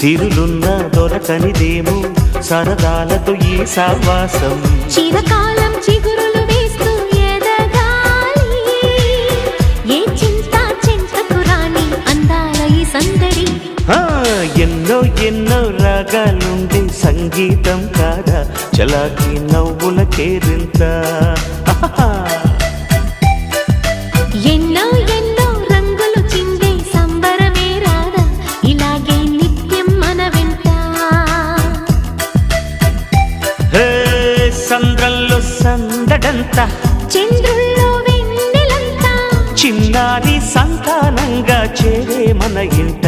సిరులున్న దొరకనిదేమో సరదాలతో ఈ సావాసం చిరకాలం చిగురులు వేస్తూ ఎదగాలి ఏ చింత చింతకు రాని అందాల ఈ సందడి ఎన్నో ఎన్నో రాగాలుండే సంగీతం కాదా చలాకి నవ్వుల కేరింత ఎన్నో ఎన్నో రంగులు చిందే సంబరమే రాదా ఇలాగే నిత్యం మన వెంట సంద్రంలో సందడంత చంద్రుల్లో వెన్నెలంతా చిన్నారి సంతానంగా చేరే మన ఇంట